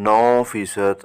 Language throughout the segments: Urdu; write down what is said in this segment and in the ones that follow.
9%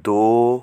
2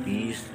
20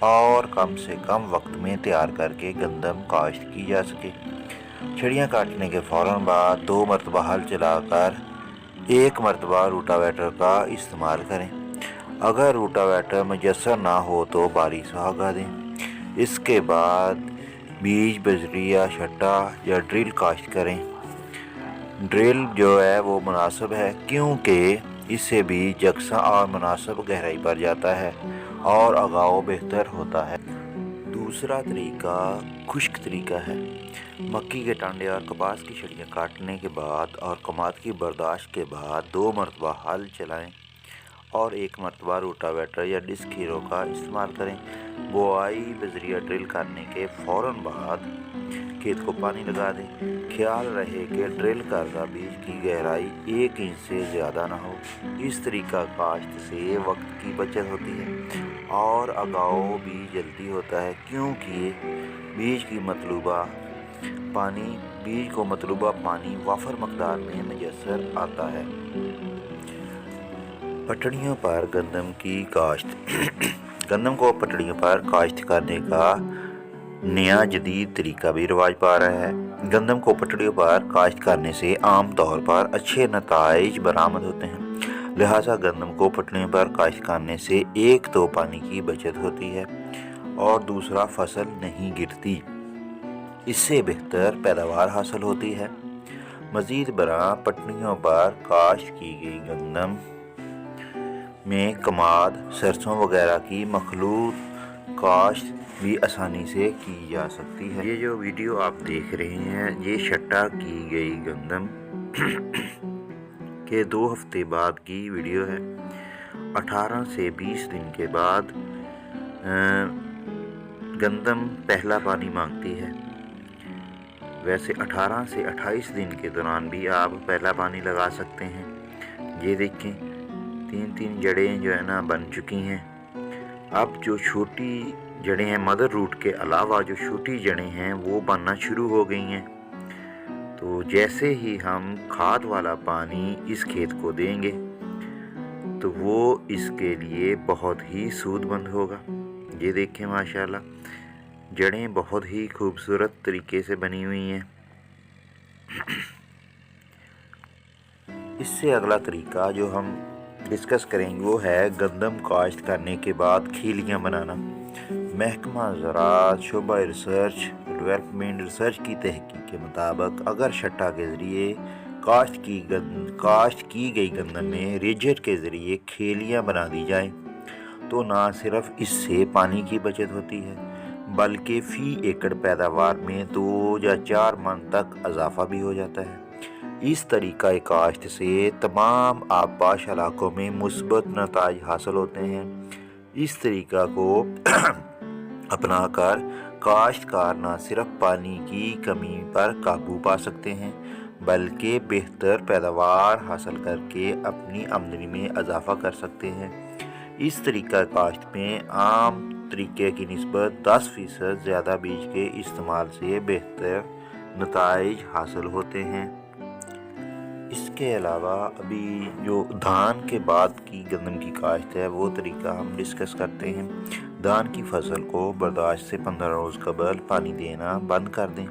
اور کم سے کم وقت میں تیار کر کے گندم کاشت کی جا سکے۔ چھڑیاں کاٹنے کے فوراً بعد 2 مرتبہ ہل چلا کر 1 مرتبہ روٹاویٹر کا استعمال کریں۔ اگر روٹاویٹر میسر نہ ہو تو باری سہاگا دیں۔ اس کے بعد بیج بجری یا چھٹا یا ڈرل کاشت کریں۔ ڈرل جو ہے وہ مناسب ہے کیونکہ اس سے بیج یکساں اور مناسب گہرائی پر جاتا ہے اور اگاؤ بہتر ہوتا ہے۔ دوسرا طریقہ خشک طریقہ ہے۔ مکی کے ٹانڈے اور کپاس کی چھڑیاں کاٹنے کے بعد اور کماد کی برداشت کے بعد 2 مرتبہ ہل چلائیں اور 1 مرتبہ روٹاویٹر یا ڈسک ہیرو کا استعمال کریں۔ بوائی بذریعہ ڈرل کرنے کے فوراً بعد کھیت کو پانی لگا دیں۔ خیال رہے کہ ڈرل کردہ بیج کی گہرائی 1 انچ سے زیادہ نہ ہو۔ اس طریقہ کاشت سے وقت کی بچت ہوتی ہے اور اگاؤ بھی جلدی ہوتا ہے کیونکہ بیج کو مطلوبہ پانی وافر مقدار میں میسر آتا ہے۔ پٹڑیوں پر گندم کی کاشت۔ گندم کو پٹڑیوں پر کاشت کرنے کا نیا جدید طریقہ بھی رواج پا رہا ہے۔ گندم کو پٹڑیوں پر کاشت کرنے سے عام طور پر اچھے نتائج برآمد ہوتے ہیں، لہٰذا گندم کو پٹڑیوں پر کاشت کرنے سے ایک تو پانی کی بچت ہوتی ہے اور دوسرا فصل نہیں گرتی۔ اس سے بہتر پیداوار حاصل ہوتی ہے۔ مزید برآں پٹڑیوں پر کاشت کی گئی گندم میں کماد، سرسوں وغیرہ کی مخلوط کاشت بھی آسانی سے کی جا سکتی ہے۔ یہ جو ویڈیو آپ دیکھ رہے ہیں یہ چھٹا کی گئی گندم کے 2 ہفتے بعد کی ویڈیو ہے۔ 18 سے 20 دن کے بعد گندم پہلا پانی مانگتی ہے۔ ویسے 18 سے 28 دن کے دوران بھی آپ پہلا پانی لگا سکتے ہیں۔ یہ دیکھیں 3 جڑیں جو ہے نا بن چکی ہیں۔ اب جو چھوٹی جڑیں ہیں مدر روٹ کے علاوہ جو چھوٹی جڑیں ہیں وہ بننا شروع ہو گئی ہیں۔ تو جیسے ہی ہم کھاد والا پانی اس کھیت کو دیں گے تو وہ اس کے لیے بہت ہی سود مند ہوگا۔ یہ دیکھیں ماشاءاللہ جڑیں بہت ہی خوبصورت طریقے سے بنی ہوئی ہیں۔ اس سے اگلا طریقہ جو ہم ڈسکس کریں گے وہ ہے گندم کاشت کرنے کے بعد کھیلیاں بنانا۔ محکمہ زراعت شعبہ ریسرچ ڈیولپمنٹ ریسرچ کی تحقیق کے مطابق اگر چھٹا کے ذریعے کاشت کی گئی گندم میں ریجر کے ذریعے کھیلیاں بنا دی جائیں تو نہ صرف اس سے پانی کی بچت ہوتی ہے بلکہ فی ایکڑ پیداوار میں 2 یا 4 من تک اضافہ بھی ہو جاتا ہے۔ اس طریقہ کاشت سے تمام آبپاش علاقوں میں مثبت نتائج حاصل ہوتے ہیں۔ اس طریقہ کو اپنا کر کاشتکار نہ صرف پانی کی کمی پر قابو پا سکتے ہیں بلکہ بہتر پیداوار حاصل کر کے اپنی آمدنی میں اضافہ کر سکتے ہیں۔ اس طریقہ کاشت میں عام طریقے کی نسبت 10% زیادہ بیج کے استعمال سے بہتر نتائج حاصل ہوتے ہیں۔ اس کے علاوہ ابھی جو دھان کے بعد کی گندم کی کاشت ہے وہ طریقہ ہم ڈسکس کرتے ہیں۔ دھان کی فصل کو برداشت سے 15 روز قبل پانی دینا بند کر دیں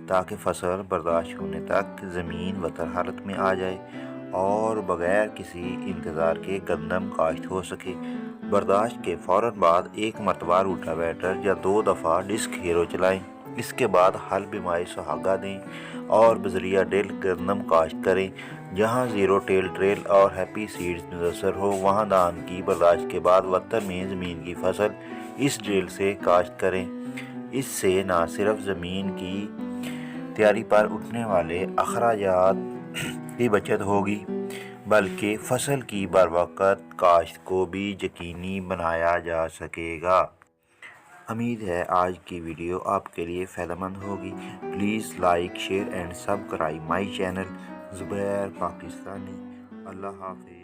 تاکہ فصل برداشت ہونے تک زمین وتر حالت میں آ جائے اور بغیر کسی انتظار کے گندم کاشت ہو سکے۔ برداشت کے فوراً بعد 1 مرتبہ روٹاویٹر یا 2 دفعہ ڈسک ہیرو چلائیں۔ اس کے بعد ہل بمائی سہاگا دیں اور بذریعہ ڈرل گندم کاشت کریں۔ جہاں زیرو ٹیل ڈرل اور ہیپی سیڈز میسر ہو وہاں دھان کی برداشت کے بعد وتر میں زمین کی فصل اس ڈرل سے کاشت کریں۔ اس سے نہ صرف زمین کی تیاری پر اٹھنے والے اخراجات کی بچت ہوگی بلکہ فصل کی بروقت کاشت کو بھی یقینی بنایا جا سکے گا۔ امید ہے آج کی ویڈیو آپ کے لیے فائدہ مند ہوگی۔ Please like share and subscribe my channel Zubair Pakistani. اللہ حافظ۔